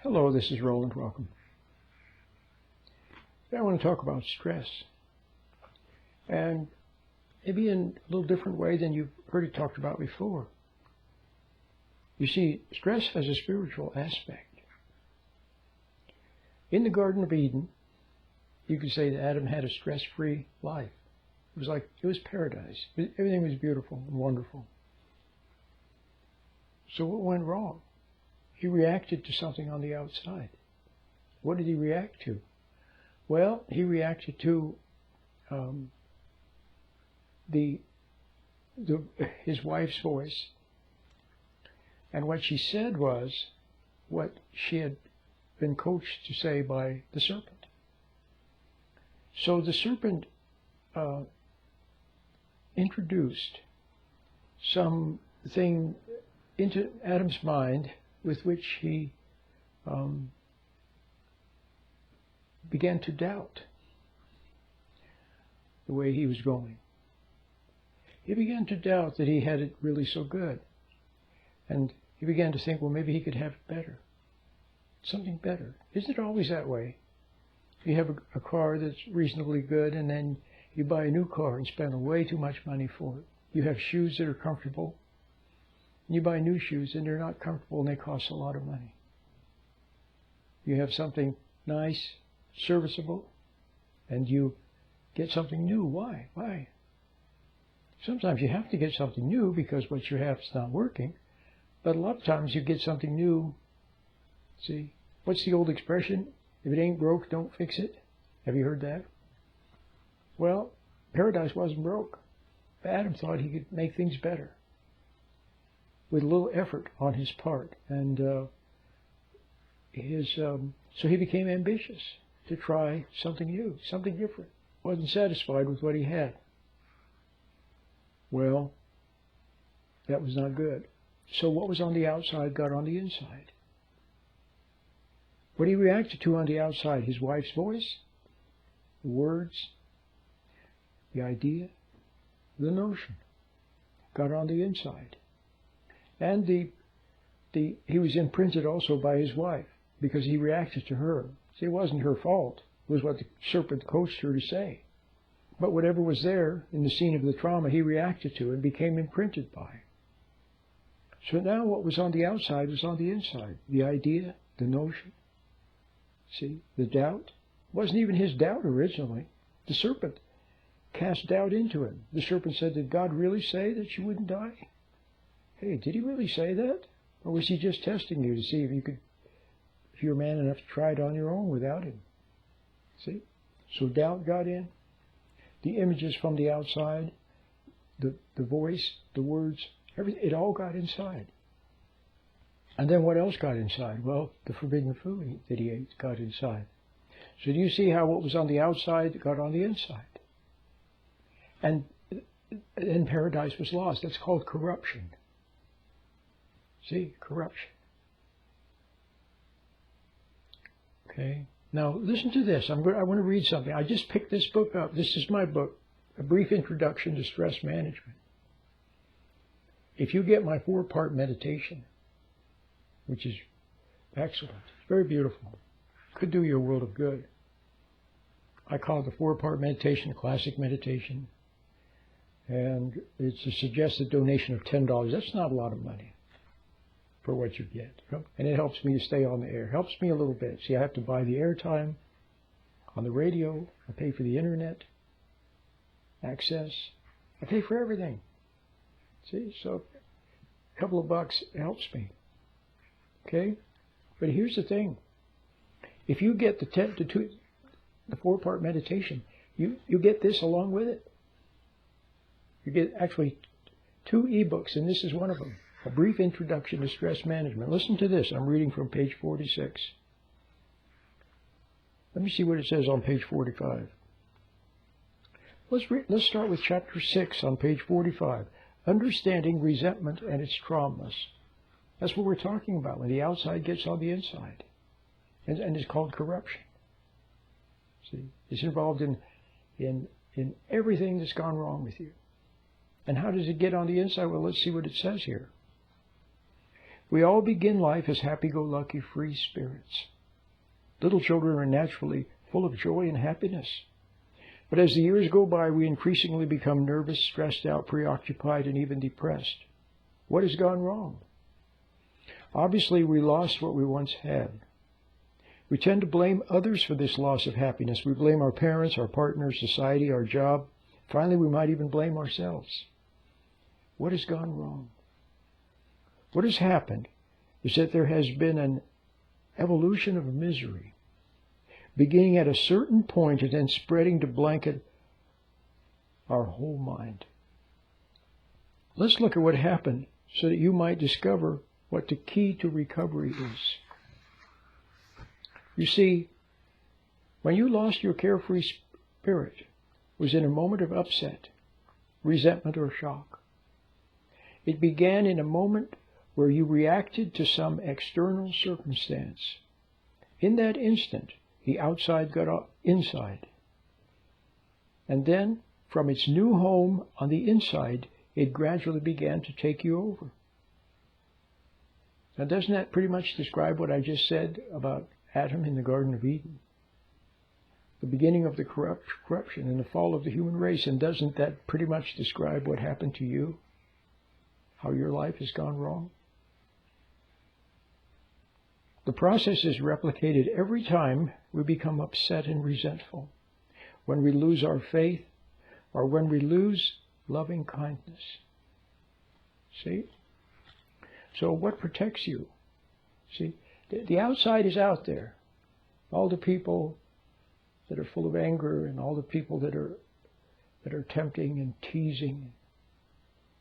Hello, this is Roland. Welcome. Today I want to talk about stress, and maybe in a little different way than you've heard it talked about before. You see, stress has a spiritual aspect. In the Garden of Eden, you could say that Adam had a stress-free life. It was paradise. Everything was beautiful and wonderful. So what went wrong? He reacted to something on the outside. What did he react to? Well, he reacted to his wife's voice. And what she said was what she had been coached to say by the serpent. So the serpent introduced something into Adam's mind with which he began to doubt the way he was going. He began to doubt that he had it really so good. And he began to think, well, maybe he could have it better. Something better. Isn't it always that way? You have a car that's reasonably good, and then you buy a new car and spend way too much money for it. You have shoes that are comfortable. You buy new shoes and they're not comfortable and they cost a lot of money. You have something nice, serviceable, and you get something new. Why? Why? Sometimes you have to get something new because what you have is not working. But a lot of times you get something new. See, what's the old expression? If it ain't broke, don't fix it. Have you heard that? Well, paradise wasn't broke. Adam thought he could make things better with a little effort on his part. And so he became ambitious to try something new, something different. Wasn't satisfied with what he had. Well, that was not good. So what was on the outside got on the inside. What he reacted to on the outside, his wife's voice, the words, the idea, the notion, got on the inside. And he was imprinted also by his wife, because he reacted to her. See, it wasn't her fault. It was what the serpent coached her to say. But whatever was there in the scene of the trauma, he reacted to and became imprinted by. So now what was on the outside was on the inside. The idea, the notion. See, the doubt. It wasn't even his doubt originally. The serpent cast doubt into him. The serpent said, did God really say that you wouldn't die? Hey, did he really say that? Or was he just testing you to see if you're man enough to try it on your own without him? See? So doubt got in. The images from the outside, the voice, the words, everything, it all got inside. And then what else got inside? Well, the forbidden food that he ate got inside. So do you see how what was on the outside got on the inside? And then paradise was lost. That's called corruption. See, corruption. Okay. Now listen to this. I want to read something. I just picked this book up. This is my book, A Brief Introduction to Stress Management. If you get my 4-part meditation, which is excellent, it's very beautiful, could do you a world of good. I call it the 4-part meditation, a classic meditation, and it's a suggested donation of $10. That's not a lot of money for what you get. And it helps me to stay on the air. Helps me a little bit. See, I have to buy the airtime on the radio. I pay for the internet access. I pay for everything. See, so a couple of bucks helps me. Okay? But here's the thing. If you get the 4-part meditation, you get this along with it. You get actually 2 ebooks, and this is one of them. A Brief Introduction to Stress Management. Listen to this. I'm reading from page 46. Let me see what it says on page 45. Let's start with chapter 6 on page 45. Understanding resentment and its traumas. That's what we're talking about, when the outside gets on the inside. And it's called corruption. See, it's involved in everything that's gone wrong with you. And how does it get on the inside? Well, let's see what it says here. We all begin life as happy-go-lucky free spirits. Little children are naturally full of joy and happiness. But as the years go by, we increasingly become nervous, stressed out, preoccupied, and even depressed. What has gone wrong? Obviously, we lost what we once had. We tend to blame others for this loss of happiness. We blame our parents, our partners, society, our job. Finally, we might even blame ourselves. What has gone wrong? What has happened is that there has been an evolution of misery, beginning at a certain point and then spreading to blanket our whole mind. Let's look at what happened so that you might discover what the key to recovery is. You see, when you lost your carefree spirit, it was in a moment of upset, resentment, or shock. It began in a moment where you reacted to some external circumstance. In that instant, the outside got inside. And then, from its new home on the inside, it gradually began to take you over. Now, doesn't that pretty much describe what I just said about Adam in the Garden of Eden? The beginning of the corruption and the fall of the human race. And doesn't that pretty much describe what happened to you? How your life has gone wrong? The process is replicated every time we become upset and resentful, when we lose our faith, or when we lose loving kindness. See? So what protects you? See, the outside is out there. All the people that are full of anger and all the people that are tempting and teasing,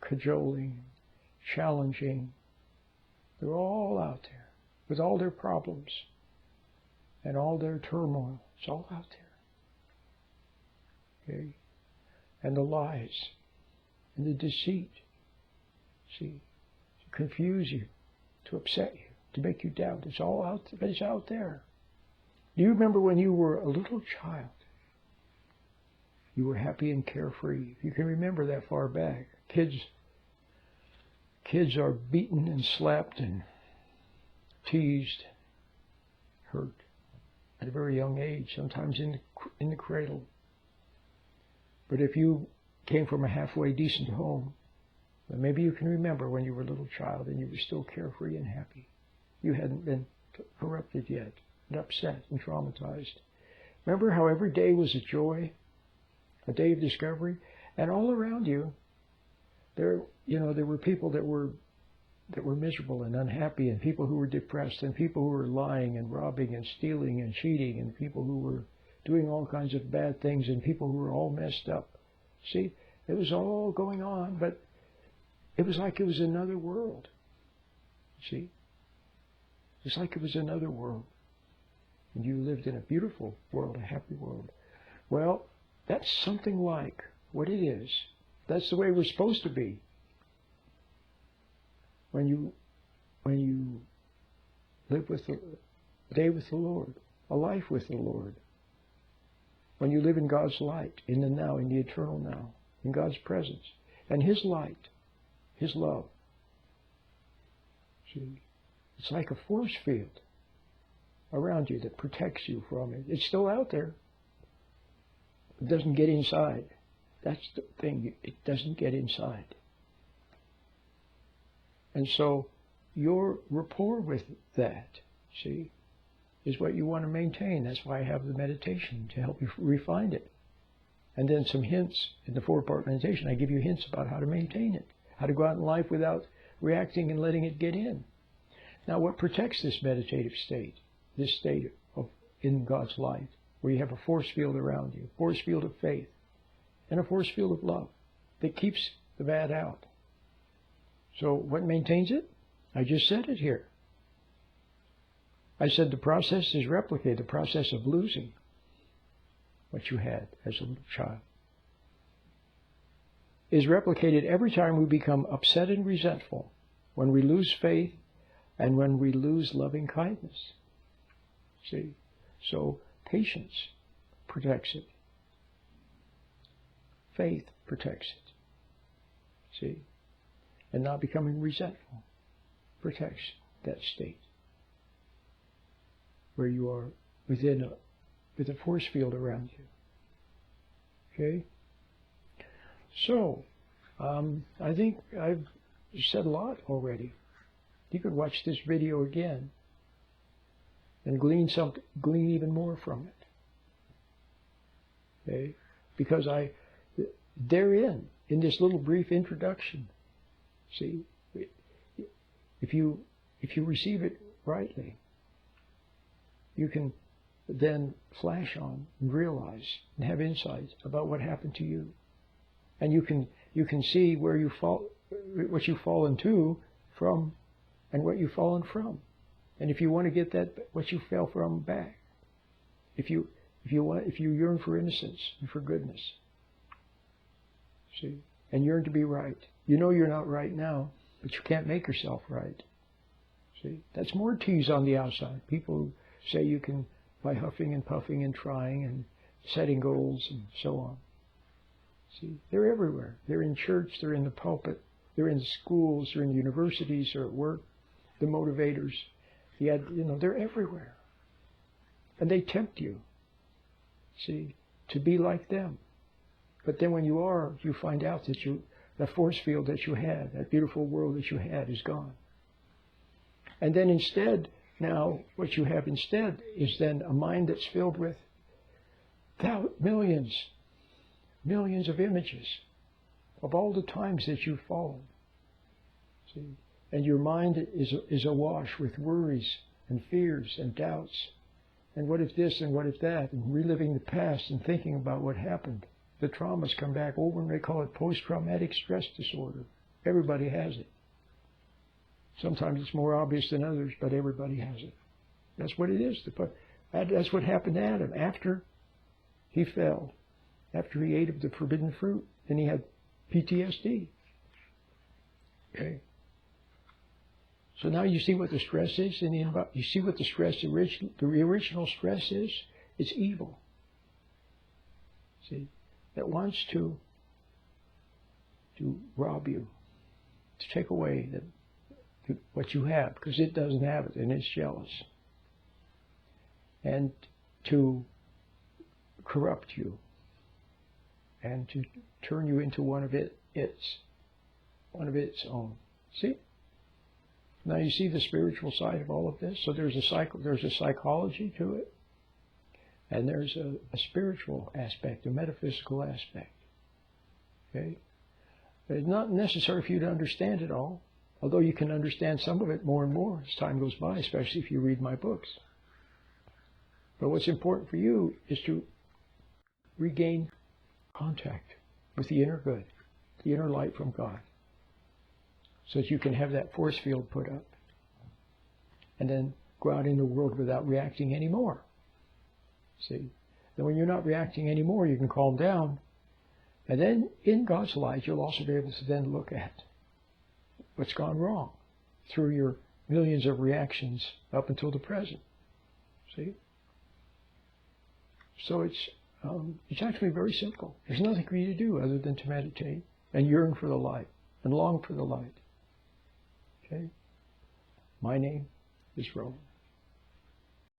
cajoling, challenging, they're all out there with all their problems and all their turmoil. It's all out there. Okay? And the lies and the deceit. See? To confuse you, to upset you, to make you doubt. It's all out there. It's out there. Do you remember when you were a little child? You were happy and carefree. You can remember that far back. Kids are beaten and slapped and teased, hurt at a very young age, sometimes in the cradle. But if you came from a halfway decent home, then maybe you can remember when you were a little child and you were still carefree and happy. You hadn't been corrupted yet, and upset and traumatized. Remember how every day was a joy, a day of discovery, and all around you, there were people that were miserable and unhappy, and people who were depressed, and people who were lying and robbing and stealing and cheating, and people who were doing all kinds of bad things, and people who were all messed up. See, it was all going on, but it was like it was another world. See? It's like it was another world. And you lived in a beautiful world, a happy world. Well, that's something like what it is. That's the way we're supposed to be. When you live with a day with the Lord, a life with the Lord. When you live in God's light, in the now, in the eternal now, in God's presence, and His light, His love. See, it's like a force field around you that protects you from it. It's still out there. It doesn't get inside. That's the thing. It doesn't get inside. And so your rapport with that, see, is what you want to maintain. That's why I have the meditation, to help you refine it. And then some hints in the 4-part meditation. I give you hints about how to maintain it, how to go out in life without reacting and letting it get in. Now, what protects this meditative state, this state of in God's light, where you have a force field around you, force field of faith, and a force field of love that keeps the bad out. So what maintains it? I just said it here. I said the process is replicated, the process of losing what you had as a little child is replicated every time we become upset and resentful, when we lose faith, and when we lose loving kindness. See? So patience protects it. Faith protects it. See? And not becoming resentful protects that state where you are with a force field around you. Okay? So, I think I've said a lot already. You could watch this video again and glean even more from it. Okay? Because therein, in this little brief introduction, see, if you receive it rightly, you can then flash on and realize and have insights about what happened to you. And you can see where you fall, what you've fallen to from, and what you've fallen from. And if you want to get that, what you fell from back, if you yearn for innocence and for goodness, see, and yearn to be right. You know you're not right now, but you can't make yourself right. See, that's more tease on the outside. People say you can by huffing and puffing and trying and setting goals and so on. See, they're everywhere. They're in church, they're in the pulpit, they're in schools, they're in universities, they're at work, the motivators. They're everywhere. And they tempt you, see, to be like them. But then when you find out that the force field that you had, that beautiful world that you had is gone. And then instead, now, what you have instead is then a mind that's filled with millions of images of all the times that you've fallen. See? And your mind is awash with worries and fears and doubts. And what if this and what if that? And reliving the past and thinking about what happened. The traumas come back over, and they call it post-traumatic stress disorder. Everybody has it. Sometimes it's more obvious than others, but everybody has it. That's what it is. That's what happened to Adam. After he fell, after he ate of the forbidden fruit, then he had PTSD. Okay? So now you see what the stress is, and you see what the original stress is? It's evil. See? That wants to rob you, to take away what you have, because it doesn't have it, and it's jealous. And to corrupt you, and to turn you into one of its own. See? Now you see the spiritual side of all of this. So there's a psychology to it, and there's a spiritual aspect, a metaphysical aspect. Okay? But it's not necessary for you to understand it all, although you can understand some of it more and more as time goes by, especially if you read my books. But what's important for you is to regain contact with the inner good, the inner light from God, so that you can have that force field put up and then go out in the world without reacting anymore. See? Then when you're not reacting anymore, you can calm down, and then in God's light, you'll also be able to then look at what's gone wrong through your millions of reactions up until the present. See? So it's actually very simple. There's nothing for you to do other than to meditate and yearn for the light and long for the light. Okay? My name is Roland.